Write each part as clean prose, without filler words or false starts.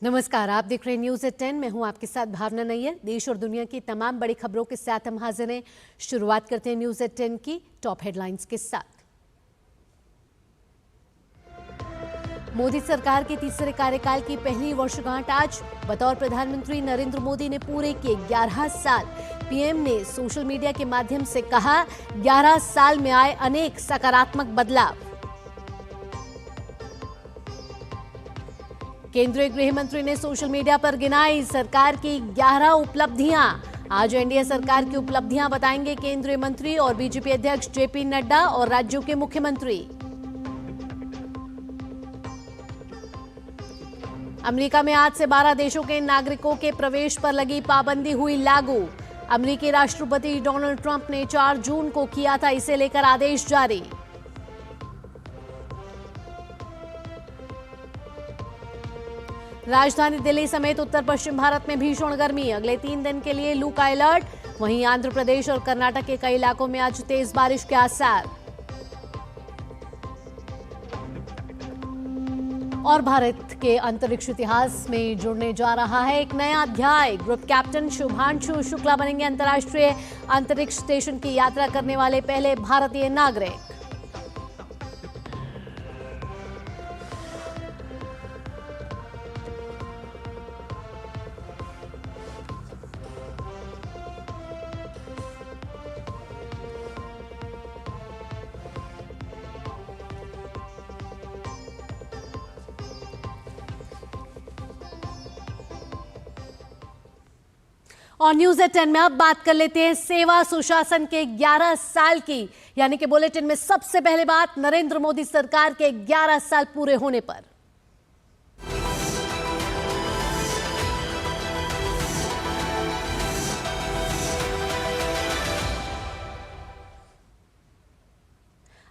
नमस्कार, आप देख रहे हैं न्यूज़ एट 10। मैं हूं आपके साथ भावना नैयर। देश और दुनिया की तमाम बड़ी खबरों के साथ हम हाजिर हैं। शुरुआत करते हैं न्यूज़ एट 10 की टॉप हेडलाइंस के साथ। मोदी सरकार के तीसरे कार्यकाल की पहली वर्षगांठ आज। बतौर प्रधानमंत्री नरेंद्र मोदी ने पूरे किए 11 साल। पीएम ने सोशल मीडिया के माध्यम से कहा, 11 साल में आए अनेक सकारात्मक बदलाव। केंद्रीय गृह मंत्री ने सोशल मीडिया पर गिनाई सरकार की 11 उपलब्धियां। आज एनडीए सरकार की उपलब्धियां बताएंगे केंद्रीय मंत्री और बीजेपी अध्यक्ष जेपी नड्डा और राज्यों के मुख्यमंत्री। अमेरिका में आज से 12 देशों के नागरिकों के प्रवेश पर लगी पाबंदी हुई लागू। अमेरिकी राष्ट्रपति डोनाल्ड ट्रंप ने 4 जून को किया था इसे लेकर आदेश जारी। राजधानी दिल्ली समेत उत्तर पश्चिम भारत में भीषण गर्मी। अगले 3 दिन के लिए लू का अलर्ट। वहीं आंध्र प्रदेश और कर्नाटक के कई इलाकों में आज तेज बारिश के आसार। और भारत के अंतरिक्ष इतिहास में जुड़ने जा रहा है एक नया अध्याय। ग्रुप कैप्टन शुभांशु शुक्ला बनेंगे अंतर्राष्ट्रीय अंतरिक्ष स्टेशन की यात्रा करने वाले पहले भारतीय नागरिक। और न्यूज़ एट 10 में अब बात कर लेते हैं सेवा सुशासन के 11 साल की, यानी कि बुलेटिन में सबसे पहले बात नरेंद्र मोदी सरकार के 11 साल पूरे होने पर।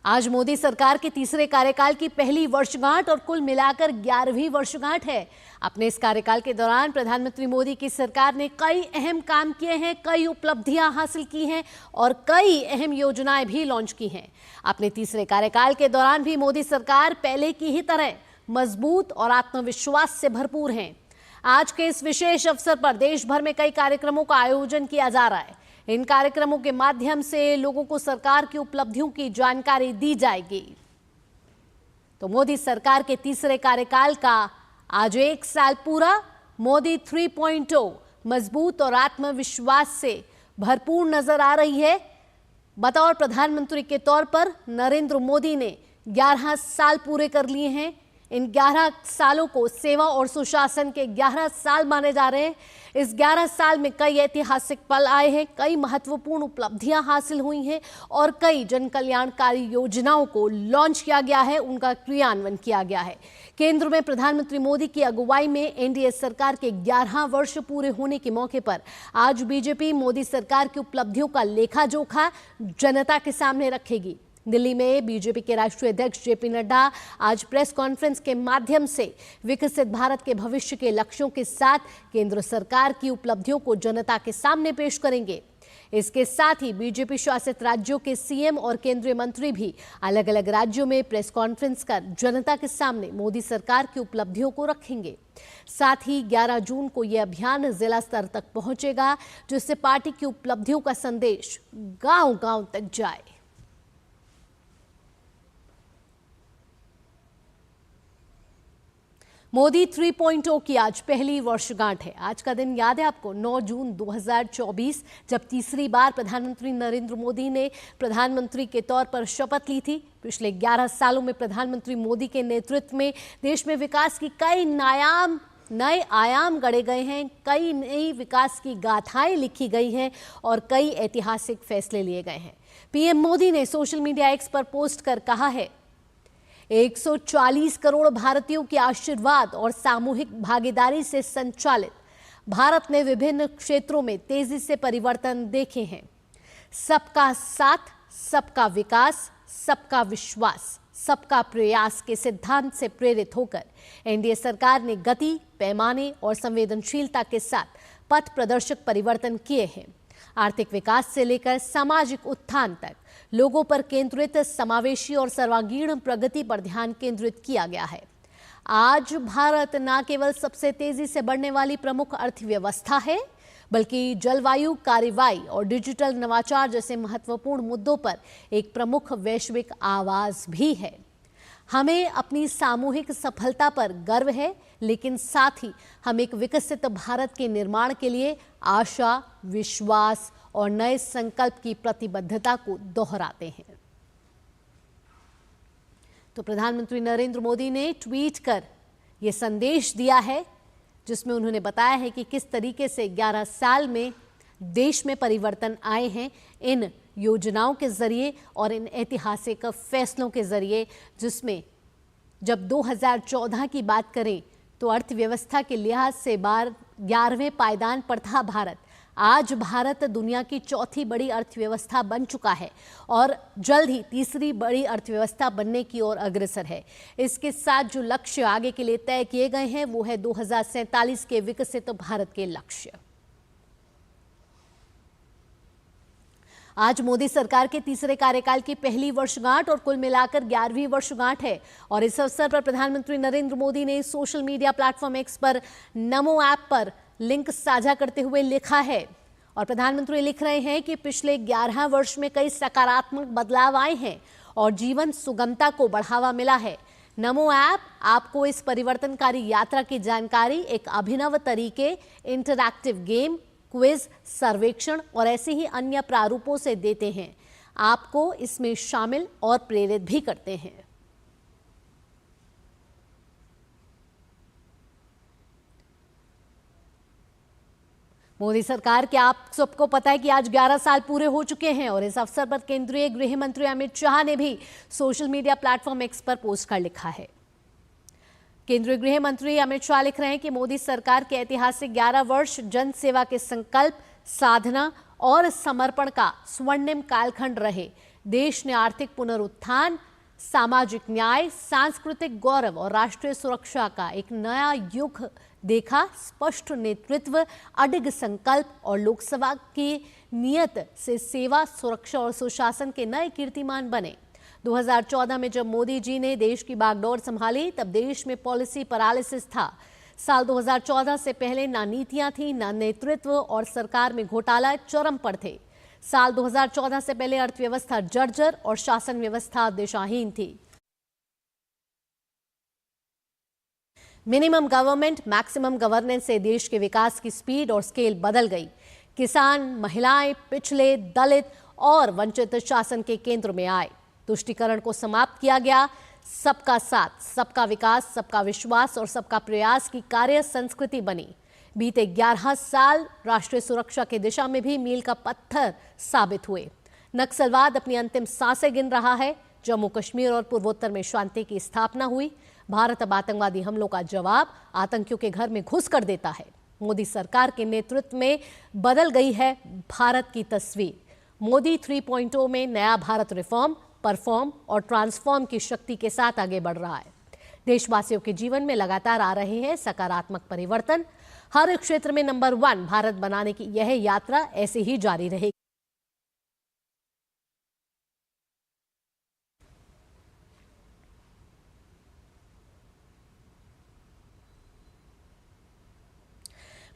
आज मोदी सरकार के तीसरे कार्यकाल की पहली वर्षगांठ और कुल मिलाकर 11वीं वर्षगांठ है। अपने इस कार्यकाल के दौरान प्रधानमंत्री मोदी की सरकार ने कई अहम काम किए हैं, कई उपलब्धियां हासिल की हैं और कई अहम योजनाएं भी लॉन्च की हैं। अपने तीसरे कार्यकाल के दौरान भी मोदी सरकार पहले की ही तरह मजबूत और आत्मविश्वास से भरपूर है। आज के इस विशेष अवसर पर देश भर में कई कार्यक्रमों का आयोजन किया जा रहा है। इन कार्यक्रमों के माध्यम से लोगों को सरकार की उपलब्धियों की जानकारी दी जाएगी। तो मोदी सरकार के तीसरे कार्यकाल का आज 1 साल पूरा। मोदी 3.0 मजबूत और आत्मविश्वास से भरपूर नजर आ रही है। बतौर प्रधानमंत्री के तौर पर नरेंद्र मोदी ने 11 साल पूरे कर लिए हैं। इन 11 सालों को सेवा और सुशासन के 11 साल माने जा रहे हैं। इस 11 साल में कई ऐतिहासिक पल आए हैं, कई महत्वपूर्ण उपलब्धियां हासिल हुई हैं और कई जन कल्याणकारी योजनाओं को लॉन्च किया गया है, उनका क्रियान्वयन किया गया है। केंद्र में प्रधानमंत्री मोदी की अगुवाई में एनडीए सरकार के 11 वर्ष पूरे होने के मौके पर आज बीजेपी मोदी सरकार की उपलब्धियों का लेखा जोखा जनता के सामने रखेगी। दिल्ली में बीजेपी के राष्ट्रीय अध्यक्ष जेपी नड्डा आज प्रेस कॉन्फ्रेंस के माध्यम से विकसित भारत के भविष्य के लक्ष्यों के साथ केंद्र सरकार की उपलब्धियों को जनता के सामने पेश करेंगे। इसके साथ ही बीजेपी शासित राज्यों के सीएम और केंद्रीय मंत्री भी अलग अलग राज्यों में प्रेस कॉन्फ्रेंस कर जनता के सामने मोदी सरकार की उपलब्धियों को रखेंगे। साथ ही 11 जून को यह अभियान जिला स्तर तक पहुंचेगा, जिससे पार्टी की उपलब्धियों का संदेश गांव-गांव तक जाए। मोदी 3.0 की आज पहली वर्षगांठ है। आज का दिन याद है आपको, 9 जून 2024, जब तीसरी बार प्रधानमंत्री नरेंद्र मोदी ने प्रधानमंत्री के तौर पर शपथ ली थी। पिछले 11 सालों में प्रधानमंत्री मोदी के नेतृत्व में देश में विकास की कई नए आयाम गढ़े गए हैं, कई नई विकास की गाथाएं लिखी गई हैं और कई ऐतिहासिक फैसले लिए गए हैं। पीएम मोदी ने सोशल मीडिया एक्स पर पोस्ट कर कहा है, 140 करोड़ भारतीयों के आशीर्वाद और सामूहिक भागीदारी से संचालित भारत ने विभिन्न क्षेत्रों में तेजी से परिवर्तन देखे हैं। सबका साथ, सबका विकास, सबका विश्वास, सबका प्रयास के सिद्धांत से प्रेरित होकर एनडीए सरकार ने गति, पैमाने और संवेदनशीलता के साथ पथ प्रदर्शक परिवर्तन किए हैं। आर्थिक विकास से लेकर सामाजिक उत्थान तक लोगों पर केंद्रित समावेशी और सर्वांगीण प्रगति पर ध्यान केंद्रित किया गया है। आज भारत न केवल सबसे तेजी से बढ़ने वाली प्रमुख अर्थव्यवस्था है, बल्कि जलवायु कार्रवाई और डिजिटल नवाचार जैसे महत्वपूर्ण मुद्दों पर एक प्रमुख वैश्विक आवाज भी है। हमें अपनी सामूहिक सफलता पर गर्व है, लेकिन साथ ही हम एक विकसित भारत के निर्माण के लिए आशा, विश्वास और नए संकल्प की प्रतिबद्धता को दोहराते हैं। तो प्रधानमंत्री नरेंद्र मोदी ने ट्वीट कर यह संदेश दिया है, जिसमें उन्होंने बताया है कि किस तरीके से 11 साल में देश में परिवर्तन आए हैं इन योजनाओं के जरिए और इन ऐतिहासिक फैसलों के जरिए, जिसमें जब 2014 की बात करें तो अर्थव्यवस्था के लिहाज से 11वें पायदान पर था भारत। आज भारत दुनिया की चौथी बड़ी अर्थव्यवस्था बन चुका है और जल्द ही तीसरी बड़ी अर्थव्यवस्था बनने की ओर अग्रसर है। इसके साथ जो लक्ष्य आगे के लिए तय किए गए हैं वो है 2047 के विकसित भारत के लक्ष्य। आज मोदी सरकार के तीसरे कार्यकाल की पहली वर्षगांठ और कुल मिलाकर 11वीं वर्षगांठ है और इस अवसर पर प्रधानमंत्री नरेंद्र मोदी ने सोशल मीडिया प्लेटफॉर्म एक्स पर नमो ऐप पर लिंक साझा करते हुए लिखा है और प्रधानमंत्री लिख रहे हैं कि पिछले 11 वर्ष में कई सकारात्मक बदलाव आए हैं और जीवन सुगमता को बढ़ावा मिला है। नमो ऐप आपको इस परिवर्तनकारी यात्रा की जानकारी एक अभिनव तरीके, इंटरैक्टिव गेम, क्विज, सर्वेक्षण और ऐसे ही अन्य प्रारूपों से देते हैं। आपको इसमें शामिल और प्रेरित भी करते हैं। मोदी सरकार के आप सबको पता है कि आज 11 साल पूरे हो चुके हैं और इस अवसर पर केंद्रीय गृह मंत्री अमित शाह ने भी सोशल मीडिया प्लेटफॉर्म एक्स पर पोस्ट कर लिखा है। केंद्रीय गृह मंत्री अमित शाह लिख रहे हैं कि मोदी सरकार के ऐतिहासिक 11 वर्ष जन सेवा के संकल्प, साधना और समर्पण का स्वर्णिम कालखंड रहे। देश ने आर्थिक पुनरुत्थान, सामाजिक न्याय, सांस्कृतिक गौरव और राष्ट्रीय सुरक्षा का एक नया युग देखा। स्पष्ट नेतृत्व, अडिग संकल्प और लोकसभा की नियत से सेवा, सुरक्षा और सुशासन के नए कीर्तिमान बने। 2014 में जब मोदी जी ने देश की बागडोर संभाली तब देश में पॉलिसी पैरालिसिस था। साल 2014 से पहले ना नीतियां थी, ना नेतृत्व और सरकार में घोटाला चरम पर थे। साल 2014 से पहले अर्थव्यवस्था जर्जर और शासन व्यवस्था दिशाहीन थी। मिनिमम गवर्नमेंट, मैक्सिमम गवर्नेंस से देश के विकास की स्पीड और स्केल बदल गई। किसान, महिलाएं, पिछड़े, दलित और वंचित शासन के केंद्र में आए। तुष्टीकरण को समाप्त किया गया। सबका साथ, सबका विकास, सबका विश्वास और सबका प्रयास की कार्य संस्कृति बनी। बीते 11 साल राष्ट्रीय सुरक्षा की दिशा में भी मील का पत्थर साबित हुए। नक्सलवाद अपनी अंतिम सांसें गिन रहा है। जम्मू कश्मीर और पूर्वोत्तर में शांति की स्थापना हुई। भारत अब आतंकवादी हमलों का जवाब आतंकियों के घर में घुस कर देता है। मोदी सरकार के नेतृत्व में बदल गई है भारत की तस्वीर। मोदी 3.0 में नया भारत रिफॉर्म, परफॉर्म और ट्रांसफॉर्म की शक्ति के साथ आगे बढ़ रहा है। देशवासियों के जीवन में लगातार आ रहे हैं सकारात्मक परिवर्तन। हर क्षेत्र में नंबर 1 भारत बनाने की यह यात्रा ऐसे ही जारी रहेगी।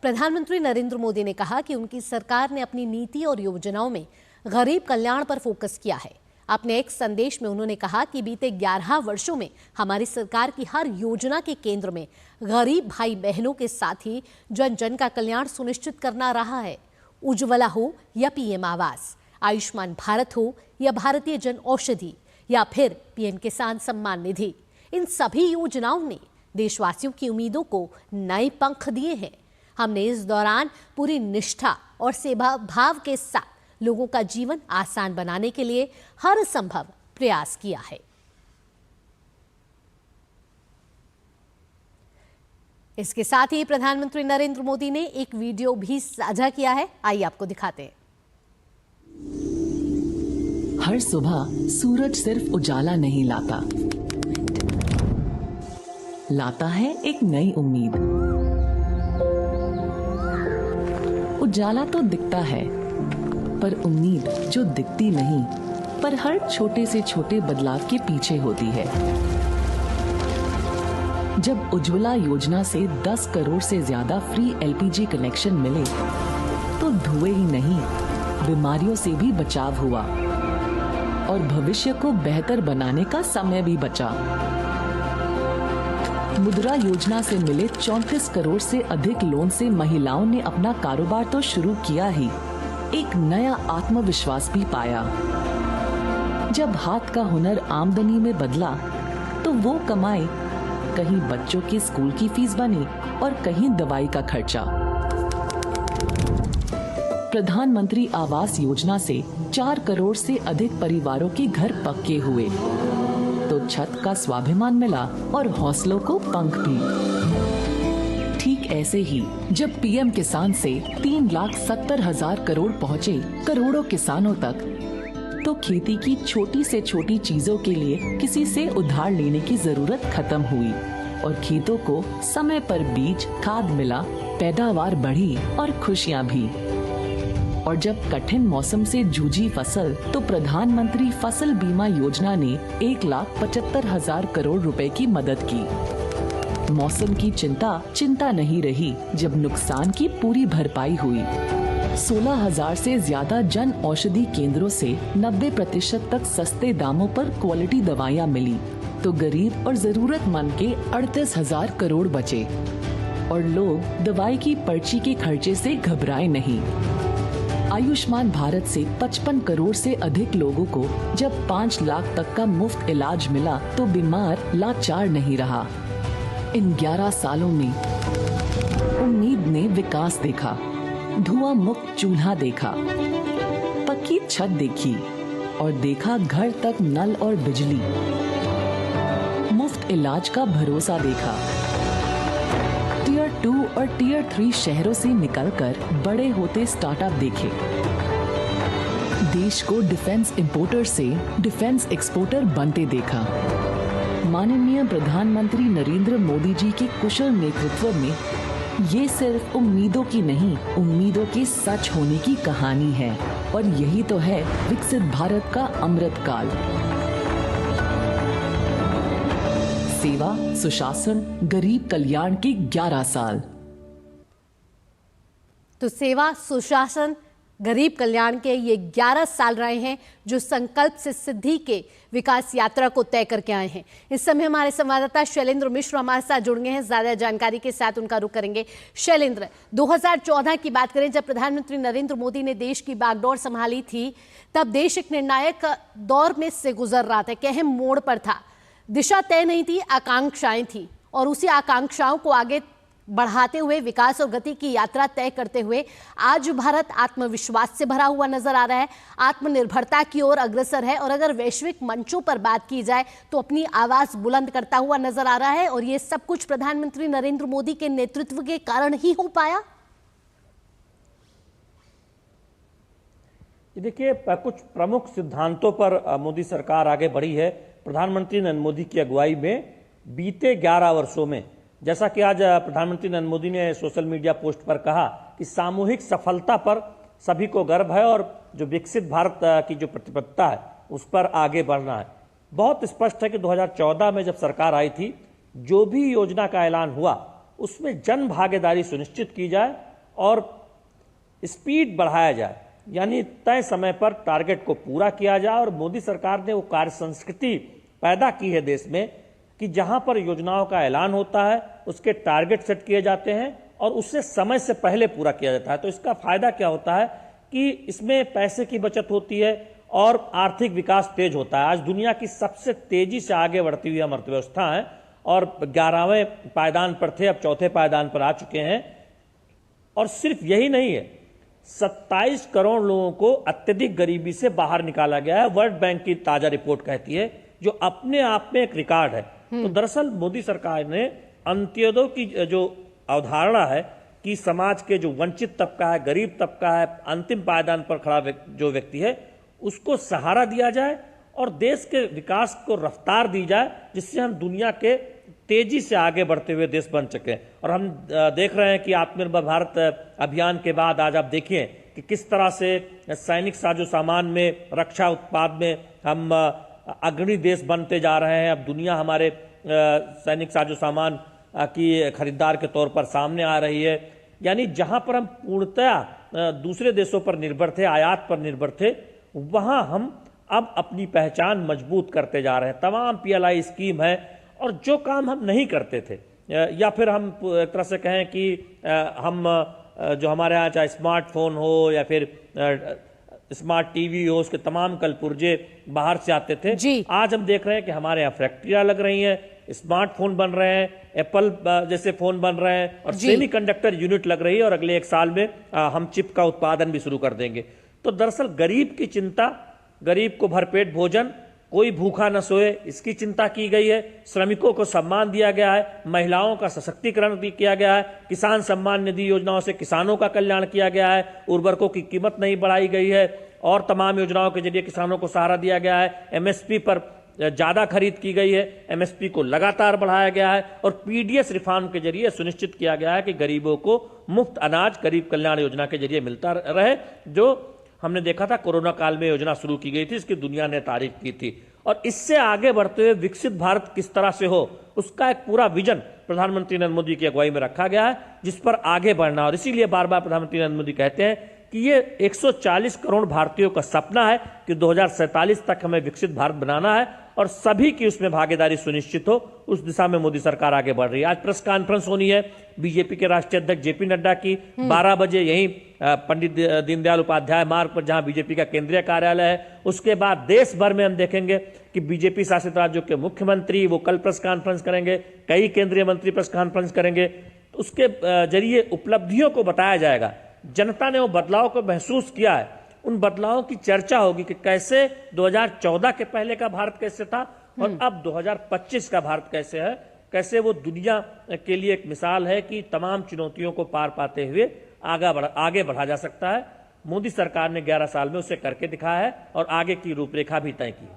प्रधानमंत्री नरेंद्र मोदी ने कहा कि उनकी सरकार ने अपनी नीति और योजनाओं में गरीब कल्याण पर फोकस किया है। अपने एक संदेश में उन्होंने कहा कि बीते 11 वर्षों में हमारी सरकार की हर योजना के केंद्र में गरीब भाई बहनों के साथ ही जन जन का कल्याण सुनिश्चित करना रहा है। उज्ज्वला हो या पीएम आवास, आयुष्मान भारत हो या भारतीय जन औषधि या फिर पीएम किसान सम्मान निधि, इन सभी योजनाओं ने देशवासियों की उम्मीदों को नए पंख दिए हैं। हमने इस दौरान पूरी निष्ठा और सेवा भाव के साथ लोगों का जीवन आसान बनाने के लिए हर संभव प्रयास किया है। इसके साथ ही प्रधानमंत्री नरेंद्र मोदी ने एक वीडियो भी साझा किया है। आइए आपको दिखाते हैं। हर सुबह सूरज सिर्फ उजाला नहीं लाता, लाता है एक नई उम्मीद। उजाला तो दिखता है, पर उम्मीद जो दिखती नहीं, पर हर छोटे से छोटे बदलाव के पीछे होती है। जब उज्ज्वला योजना से 10 करोड़ से ज्यादा फ्री एलपीजी कनेक्शन मिले तो धुएं ही नहीं, बीमारियों से भी बचाव हुआ और भविष्य को बेहतर बनाने का समय भी बचा। मुद्रा योजना से मिले 34 करोड़ से अधिक लोन से महिलाओं ने अपना कारोबार तो शुरू किया ही, एक नया आत्मविश्वास भी पाया। जब हाथ का हुनर आमदनी में बदला तो वो कमाई कहीं बच्चों के स्कूल की फीस बनी और कहीं दवाई का खर्चा। प्रधानमंत्री आवास योजना से 4 करोड़ से अधिक परिवारों के घर पक्के हुए तो छत का स्वाभिमान मिला और हौसलों को पंख भी। ठीक ऐसे ही जब पीएम किसान से 3,70,000 करोड़ पहुँचे करोड़ों किसानों तक, तो खेती की छोटी से छोटी चीजों के लिए किसी से उधार लेने की जरूरत खत्म हुई और खेतों को समय पर बीज खाद मिला, पैदावार बढ़ी और खुशियां भी। और जब कठिन मौसम से जूझी फसल तो प्रधानमंत्री फसल बीमा योजना ने 1,75,000 करोड़ रुपए की मदद की। मौसम की चिंता नहीं रही जब नुकसान की पूरी भरपाई हुई। 16,000 से ज्यादा जन औषधि केंद्रों से 90% तक सस्ते दामों पर क्वालिटी दवाइयाँ मिली तो गरीब और जरूरतमंद के 38,000 करोड़ बचे और लोग दवाई की पर्ची के खर्चे से घबराए नहीं। आयुष्मान भारत से 55 करोड़ से अधिक लोगों को जब 5 लाख तक का मुफ्त इलाज मिला तो बीमार लाचार नहीं रहा। इन 11 सालों में उम्मीद ने विकास देखा, धुआं मुक्त चूल्हा देखा, पक्की छत देखी और देखा घर तक नल और बिजली, मुफ्त इलाज का भरोसा देखा। टियर 2 और टियर 3 शहरों से निकलकर बड़े होते स्टार्टअप देखे। देश को डिफेंस इंपोर्टर से डिफेंस एक्सपोर्टर बनते देखा। माननीय प्रधानमंत्री नरेंद्र मोदी जी के कुशल नेतृत्व में ये सिर्फ उम्मीदों की नहीं, उम्मीदों के सच होने की कहानी है और यही तो है विकसित भारत का अमृत काल। सेवा, सुशासन, गरीब कल्याण के 11 साल। तो सेवा, सुशासन, गरीब कल्याण के ये 11 साल रहे हैं जो संकल्प से सिद्धि के विकास यात्रा को तय करके आए हैं। इस समय हमारे संवाददाता शैलेंद्र मिश्र हमारे साथ जुड़ गए हैं, ज्यादा जानकारी के साथ उनका रुख करेंगे। शैलेंद्र, 2014 की बात करें जब प्रधानमंत्री नरेंद्र मोदी ने देश की बागडोर संभाली थी, तब देश एक निर्णायक दौर में से गुजर रहा था, एक अहम मोड़ पर था। दिशा तय नहीं थी, आकांक्षाएं थी और उसी आकांक्षाओं को आगे बढ़ाते हुए विकास और गति की यात्रा तय करते हुए आज भारत आत्मविश्वास से भरा हुआ नजर आ रहा है, आत्मनिर्भरता की ओर अग्रसर है और अगर वैश्विक मंचों पर बात की जाए तो अपनी आवाज बुलंद करता हुआ नजर आ रहा है। और ये सब कुछ प्रधानमंत्री नरेंद्र मोदी के नेतृत्व के कारण ही हो पाया। देखिए, कुछ प्रमुख सिद्धांतों पर मोदी सरकार आगे बढ़ी है। प्रधानमंत्री नरेंद्र मोदी की अगुवाई में बीते 11 वर्षों में, जैसा कि आज प्रधानमंत्री नरेंद्र मोदी ने सोशल मीडिया पोस्ट पर कहा कि सामूहिक सफलता पर सभी को गर्व है और जो विकसित भारत की जो प्रतिबद्धता है उस पर आगे बढ़ना है। बहुत स्पष्ट है कि 2014 में जब सरकार आई थी, जो भी योजना का ऐलान हुआ उसमें जन भागीदारी सुनिश्चित की जाए और स्पीड बढ़ाया जाए, यानी तय समय पर टारगेट को पूरा किया जाए। और मोदी सरकार ने वो कार्य संस्कृति पैदा की है देश में कि जहां पर योजनाओं का ऐलान होता है उसके टारगेट सेट किए जाते हैं और उससे समय से पहले पूरा किया जाता है। तो इसका फायदा क्या होता है कि इसमें पैसे की बचत होती है और आर्थिक विकास तेज होता है। आज दुनिया की सबसे तेजी से आगे बढ़ती हुई हम अर्थव्यवस्था है और 11वें पायदान पर थे, अब 4थे पायदान पर आ चुके हैं। और सिर्फ यही नहीं है, 27 करोड़ लोगों को अत्यधिक गरीबी से बाहर निकाला गया है, वर्ल्ड बैंक की ताजा रिपोर्ट कहती है, जो अपने आप में एक रिकॉर्ड है। तो दरअसल मोदी सरकार ने अंत्योदय की जो अवधारणा है कि समाज के जो वंचित तबका है, गरीब तबका है, अंतिम पायदान पर खड़ा जो व्यक्ति है, उसको सहारा दिया जाए और देश के विकास को रफ्तार दी जाए, जिससे हम दुनिया के तेजी से आगे बढ़ते हुए देश बन सके। और हम देख रहे हैं कि आत्मनिर्भर भारत अभियान के बाद आज आप देखिए कि किस तरह से सैनिक साजो सामान में, रक्षा उत्पाद में हम अग्रणी देश बनते जा रहे हैं। अब दुनिया हमारे सैनिक साजो सामान की खरीदार के तौर पर सामने आ रही है। यानी जहां पर हम पूर्णतया दूसरे देशों पर निर्भर थे, आयात पर निर्भर थे, वहां हम अब अपनी पहचान मजबूत करते जा रहे हैं। तमाम PLI स्कीम है, और जो काम हम नहीं करते थे, या फिर हम एक तरह से कहें कि हम जो हमारे यहाँ चाहे स्मार्टफोन हो या फिर स्मार्ट टीवी हो, उसके तमाम कल पुर्जे बाहर से आते थे, आज हम देख रहे हैं कि हमारे यहाँ फैक्ट्रियां लग रही हैं, स्मार्टफोन बन रहे हैं, एप्पल जैसे फोन बन रहे हैं, और सेमीकंडक्टर यूनिट लग रही है, और अगले 1 साल में हम चिप का उत्पादन भी शुरू कर देंगे। तो दरअसल गरीब की चिंता, गरीब को भरपेट भोजन, कोई भूखा न सोए, इसकी चिंता की गई है। श्रमिकों को सम्मान दिया गया है, महिलाओं का सशक्तिकरण भी किया गया है, किसान सम्मान निधि योजनाओं से किसानों का कल्याण किया गया है, उर्वरकों की कीमत नहीं बढ़ाई गई है, और तमाम योजनाओं के जरिए किसानों को सहारा दिया गया है। MSP पर ज्यादा खरीद की गई है, MSP को लगातार बढ़ाया गया है, और PDS रिफॉर्म के जरिए सुनिश्चित किया गया है कि गरीबों को मुफ्त अनाज गरीब कल्याण योजना के जरिए मिलता रहे। जो हमने देखा था कोरोना काल में योजना शुरू की गई थी, इसकी दुनिया ने तारीफ की थी। और इससे आगे बढ़ते हुए विकसित भारत किस तरह से हो, उसका एक पूरा विजन प्रधानमंत्री नरेंद्र मोदी की अगुवाई में रखा गया है, जिस पर आगे बढ़ना। और इसीलिए बार बार प्रधानमंत्री नरेंद्र मोदी कहते हैं कि ये 140 करोड़ भारतीयों का सपना है कि 2047 तक हमें विकसित भारत बनाना है, और सभी की उसमें भागीदारी सुनिश्चित हो। उस दिशा में मोदी सरकार आगे बढ़ रही है। आज प्रेस कॉन्फ्रेंस होनी है बीजेपी के राष्ट्रीय अध्यक्ष JP नड्डा की 12 बजे यहीं पंडित दीनदयाल उपाध्याय मार्ग पर, जहां बीजेपी का केंद्रीय कार्यालय है। उसके बाद देश भर में हम देखेंगे कि बीजेपी शासित राज्यों के मुख्यमंत्री वो कल प्रेस कॉन्फ्रेंस करेंगे, कई केंद्रीय मंत्री प्रेस कॉन्फ्रेंस करेंगे। उसके जरिए उपलब्धियों को बताया जाएगा, जनता ने वो बदलाव को महसूस किया है, उन बदलावों की चर्चा होगी कि कैसे 2014 के पहले का भारत कैसे था और अब 2025 का भारत कैसे है, कैसे वो दुनिया के लिए एक मिसाल है कि तमाम चुनौतियों को पार पाते हुए आगे बढ़ा जा सकता है। मोदी सरकार ने 11 साल में उसे करके दिखाया है और आगे की रूपरेखा भी तय की।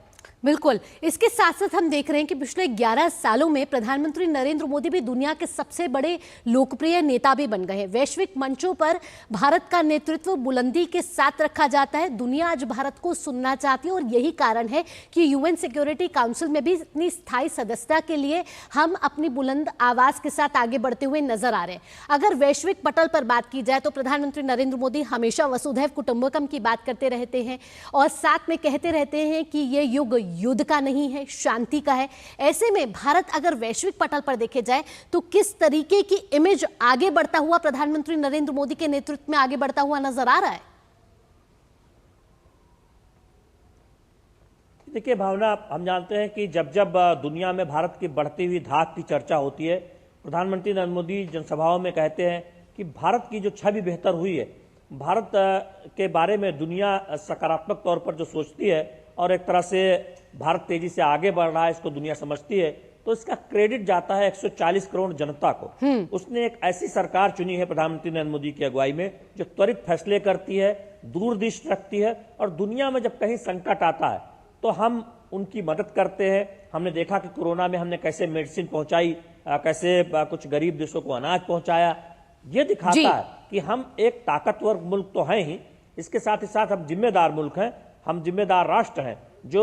बिल्कुल, इसके साथ साथ हम देख रहे हैं कि पिछले 11 सालों में प्रधानमंत्री नरेंद्र मोदी भी दुनिया के सबसे बड़े लोकप्रिय नेता भी बन गए हैं। वैश्विक मंचों पर भारत का नेतृत्व बुलंदी के साथ रखा जाता है। दुनिया आज भारत को सुनना चाहती है, और यही कारण है कि UN सिक्योरिटी काउंसिल में भी इतनी स्थायी सदस्यता के लिए हम अपनी बुलंद आवाज के साथ आगे बढ़ते हुए नजर आ रहे हैं। अगर वैश्विक पटल पर बात की जाए तो प्रधानमंत्री नरेंद्र मोदी हमेशा वसुधैव कुटुंबकम की बात करते रहते हैं, और साथ में कहते रहते हैं कि ये युग युद्ध का नहीं है, शांति का है। ऐसे में भारत अगर वैश्विक पटल पर देखे जाए तो किस तरीके की इमेज आगे बढ़ता हुआ प्रधानमंत्री नरेंद्र मोदी के नेतृत्व में आगे बढ़ता हुआ नजर आ रहा है? देखिए भावना, हम जानते हैं कि जब जब दुनिया में भारत की बढ़ती हुई धाक की चर्चा होती है, प्रधानमंत्री नरेंद्र मोदी जनसभाओं में कहते हैं कि भारत की जो छवि बेहतर हुई है, भारत के बारे में दुनिया सकारात्मक तौर पर जो सोचती है और एक तरह से भारत तेजी से आगे बढ़ रहा है, इसको दुनिया समझती है, तो इसका क्रेडिट जाता है 140 करोड़ जनता को। उसने एक ऐसी सरकार चुनी है प्रधानमंत्री नरेंद्र मोदी की अगुवाई में जो त्वरित फैसले करती है, दूरदृष्टि रखती है, और दुनिया में जब कहीं संकट आता है तो हम उनकी मदद करते हैं। हमने देखा कि कोरोना में हमने कैसे मेडिसिन पहुंचाई, कैसे कुछ गरीब देशों को अनाज पहुंचाया। ये दिखाता है कि हम एक ताकतवर मुल्क तो हैं ही, इसके साथ ही साथ हम जिम्मेदार मुल्क हैं, हम जिम्मेदार राष्ट्र हैं जो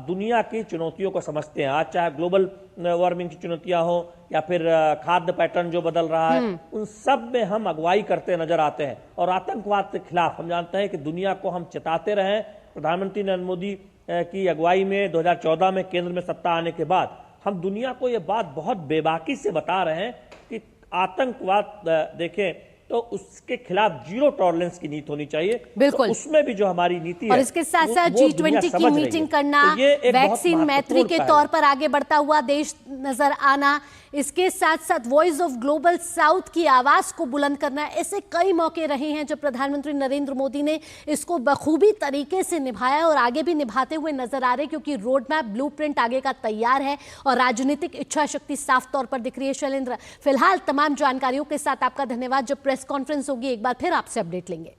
दुनिया की चुनौतियों को समझते हैं। आज चाहे ग्लोबल वार्मिंग की चुनौतियां हो या फिर खाद्य पैटर्न जो बदल रहा है, उन सब में हम अगुवाई करते नजर आते हैं। और आतंकवाद के खिलाफ हम जानते हैं कि दुनिया को हम चेताते रहे। प्रधानमंत्री नरेंद्र मोदी की अगुवाई में 2014 में केंद्र में सत्ता आने के बाद हम दुनिया को ये बात बहुत बेबाकी से बता रहे हैं कि आतंकवाद देखें तो उसके खिलाफ जीरो टॉलरेंस की नीति होनी चाहिए। बिल्कुल, तो उसमें भी जो हमारी नीति है, और इसके साथ साथ G20 की मीटिंग करना, तो वैक्सीन मैत्री के तौर पर आगे बढ़ता हुआ देश नजर आना, इसके साथ साथ वॉइस ऑफ ग्लोबल साउथ की आवाज को बुलंद करना, ऐसे कई मौके रहे हैं जो प्रधानमंत्री नरेंद्र मोदी ने इसको बखूबी तरीके से निभाया और आगे भी निभाते हुए नजर आ रहे, क्योंकि रोड मैप ब्लूप्रिंट आगे का तैयार है और राजनीतिक इच्छा शक्ति साफ तौर पर दिख रही है। शैलेंद्र, फिलहाल तमाम जानकारियों के साथ आपका धन्यवाद। जब प्रेस कॉन्फ्रेंस होगी एक बार फिर आपसे अपडेट लेंगे।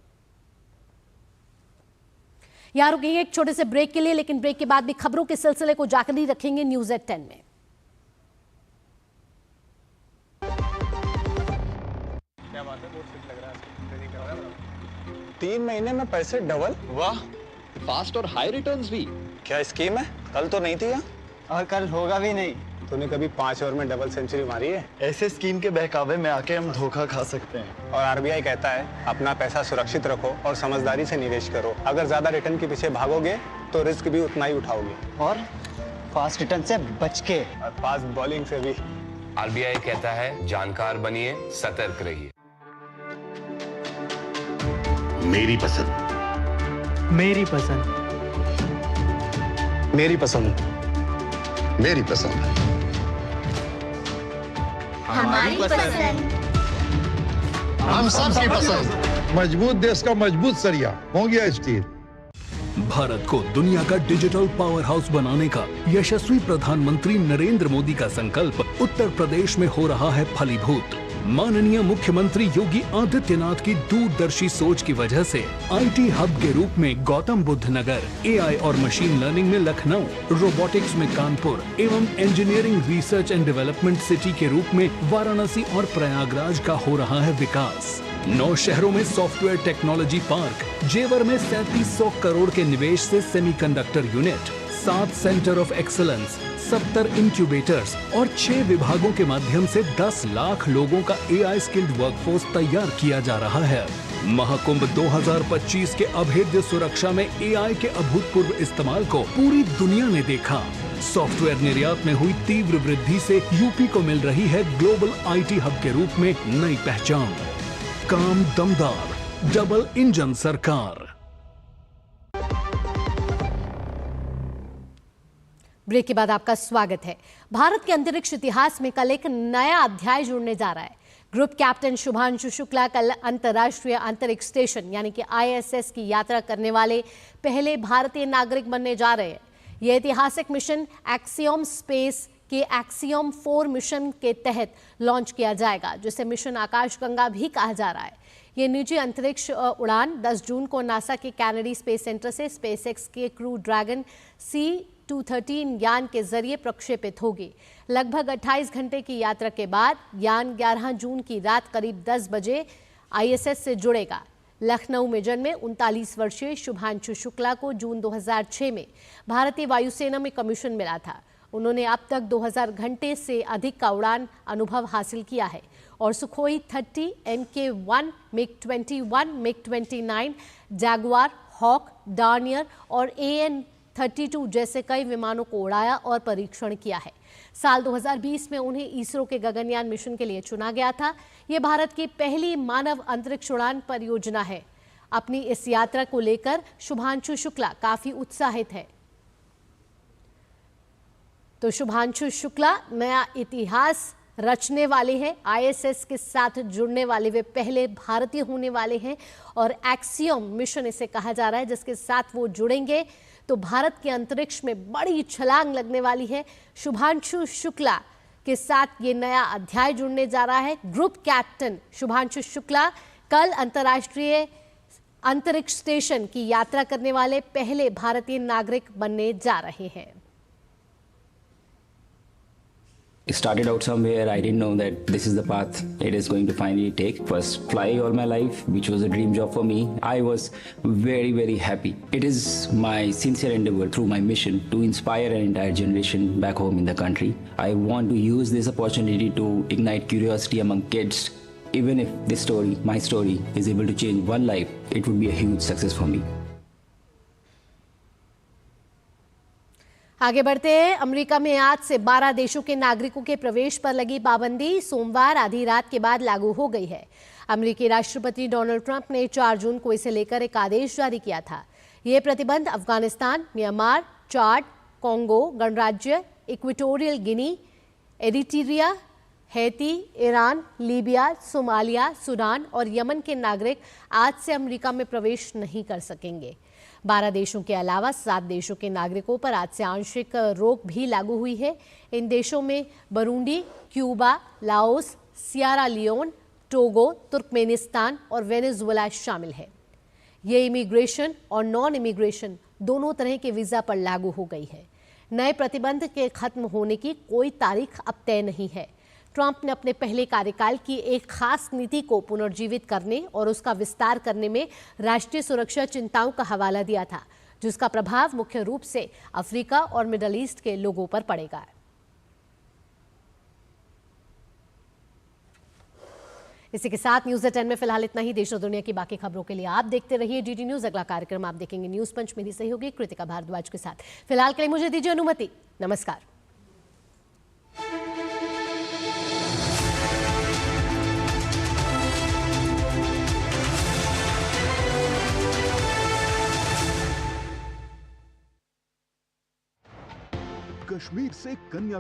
यहां रुकेंगे एक छोटे से ब्रेक के लिए, लेकिन ब्रेक के बाद भी खबरों के सिलसिले को जारी रखेंगे न्यूज़ एट 10 में। क्या बात है, बहुत फिट लग रहा है, ट्रेनिंग कर रहा है। 3 महीने में पैसे डबल, वाह, फास्ट और हाई रिटर्न्स भी। क्या स्कीम है? कल तो नहीं थी यहाँ। और कल होगा भी नहीं। तूने कभी 5 ओवर में डबल सेंचुरी मारी है? ऐसे स्कीम के बहकावे में आके हम धोखा खा सकते हैं। और आरबीआई कहता है अपना पैसा सुरक्षित रखो और समझदारी से निवेश करो। अगर ज्यादा रिटर्न के पीछे भागोगे तो रिस्क भी उतना ही उठाओगे। और फास्ट रिटर्न से बच के। और फास्ट बॉलिंग से भी। आरबीआई कहता है जानकार बनिए, सतर्क रहिए। मेरी पसंद। मेरी पसंद। मेरी पसंद। मेरी पसंद। हमारी पसंद। हम सबकी पसंद। मजबूत देश का मजबूत सरिया हो गया स्टील। भारत को दुनिया का डिजिटल पावर हाउस बनाने का यशस्वी प्रधानमंत्री नरेंद्र मोदी का संकल्प उत्तर प्रदेश में हो रहा है फलीभूत। माननीय मुख्यमंत्री योगी आदित्यनाथ की दूरदर्शी सोच की वजह से आईटी हब के रूप में गौतम बुद्ध नगर, एआई और मशीन लर्निंग में लखनऊ, रोबोटिक्स में कानपुर एवं engineering research and development city के रूप में वाराणसी और प्रयागराज का हो रहा है विकास। 9 शहरों में सॉफ्टवेयर टेक्नोलॉजी पार्क, जेवर में 3700 करोड़ के निवेश से semiconductor unit, 7 centre of excellence, 70 incubators और 6 विभागों के माध्यम से 10 लाख लोगों का एआई स्किल्ड वर्कफोर्स तैयार किया जा रहा है। महाकुंभ 2025 के अभेद्य सुरक्षा में एआई के अभूतपूर्व इस्तेमाल को पूरी दुनिया ने देखा। सॉफ्टवेयर निर्यात में हुई तीव्र वृद्धि से यूपी को मिल रही है ग्लोबल आईटी हब के रूप में नई पहचान। काम दमदार, डबल इंजन सरकार। ब्रेक के बाद आपका स्वागत है। भारत के अंतरिक्ष इतिहास में कल एक नया अध्याय जुड़ने जा रहा है। ग्रुप कैप्टन शुभांशु शुक्ला कल अंतर्राष्ट्रीय अंतरिक्ष स्टेशन यानी कि आईएसएस की यात्रा करने वाले पहले भारतीय नागरिक बनने जा रहे हैं। यह ऐतिहासिक मिशन एक्सियोम स्पेस के एक्सियोम 4 मिशन के तहत लॉन्च किया जाएगा, जिसे मिशन आकाशगंगा भी कहा जा रहा है। ये निजी अंतरिक्ष उड़ान 10 जून को नासा के कैनेडी स्पेस सेंटर से स्पेसएक्स के क्रू ड्रैगन C213 यान के जरिए प्रक्षेपित होगी। लगभग 28 घंटे की यात्रा के बाद यान 11 जून की रात करीब 10 बजे आईएसएस से जुड़ेगा। लखनऊ में जन्मे 39 वर्षीय शुभांशु शुक्ला को जून 2006 में भारतीय वायुसेना में कमीशन मिला था। उन्होंने अब तक 2000 घंटे से अधिक का उड़ान अनुभव हासिल किया है और Sukhoi 30, MK1, MiG-21, MiG-29, Jaguar, hoc, डार्नियर और AN-32 जैसे कई विमानों को उड़ाया और परीक्षण किया है। साल 2020 में उन्हें इसरो के गगनयान मिशन के लिए चुना गया था। ये भारत की पहली मानव अंतरिक्ष उड़ान परियोजना है। अपनी इस यात्रा को लेकर शुभांशु शुक्ला काफी उत्साहित है। तो शुभांशु शुक्ला नया इतिहास रचने वाले हैं। आईएसएस के साथ जुड़ने वाले वे पहले भारतीय होने वाले हैं और एक्सियोम मिशन इसे कहा जा रहा है, जिसके साथ वो जुड़ेंगे तो भारत के अंतरिक्ष में बड़ी छलांग लगने वाली है। शुभांशु शुक्ला के साथ ये नया अध्याय जुड़ने जा रहा है। ग्रुप कैप्टन शुभांशु शुक्ला कल अंतर्राष्ट्रीय अंतरिक्ष स्टेशन की यात्रा करने वाले पहले भारतीय नागरिक बनने जा रहे हैं। It started out somewhere. I didn't know that this is the path it is going to finally take. First fly all my life, which was a dream job for me. I was very, very happy. It is my sincere endeavor through my mission to inspire an entire generation back home in the country. I want to use this opportunity to ignite curiosity among kids. Even if this story, my story, is able to change one life, it would be a huge success for me. आगे बढ़ते हैं। America में आज से 12 देशों के नागरिकों के प्रवेश पर लगी पाबंदी सोमवार आधी रात के बाद लागू हो गई है। अमेरिकी राष्ट्रपति डोनाल्ड ट्रंप ने 4 जून को इसे लेकर एक आदेश जारी किया था। यह प्रतिबंध अफगानिस्तान, म्यांमार, चाड, कोंगो गणराज्य, Equatorial Guinea, Eritrea, Haiti, Iran, Libya, Somalia, Sudan और यमन के नागरिक आज से अमेरिका में प्रवेश नहीं कर सकेंगे। 12 देशों के अलावा 7 देशों के नागरिकों पर आज से आंशिक रोक भी लागू हुई है। इन देशों में Burundi, Cuba, Laos, Sierra Leone, Togo, Turkmenistan और वेनेजुएला शामिल है। ये इमिग्रेशन और नॉन इमिग्रेशन दोनों तरह के वीज़ा पर लागू हो गई है। नए प्रतिबंध के खत्म होने की कोई तारीख अब तय नहीं है। ट्रंप ने अपने पहले कार्यकाल की एक खास नीति को पुनर्जीवित करने और उसका विस्तार करने में राष्ट्रीय सुरक्षा चिंताओं का हवाला दिया था, जिसका प्रभाव मुख्य रूप से अफ्रीका और मिडल ईस्ट के लोगों पर पड़ेगा। इसी के साथ न्यूज एट 10 में फिलहाल इतना ही। देश और दुनिया की बाकी खबरों के लिए आप देखते रहिए डीडी न्यूज। अगला कार्यक्रम आप देखेंगे न्यूज पंच, मेरी सहयोगी कृतिका भारद्वाज के साथ। फिलहाल के लिए मुझे दीजिए अनुमति। नमस्कार। कश्मीर से कन्या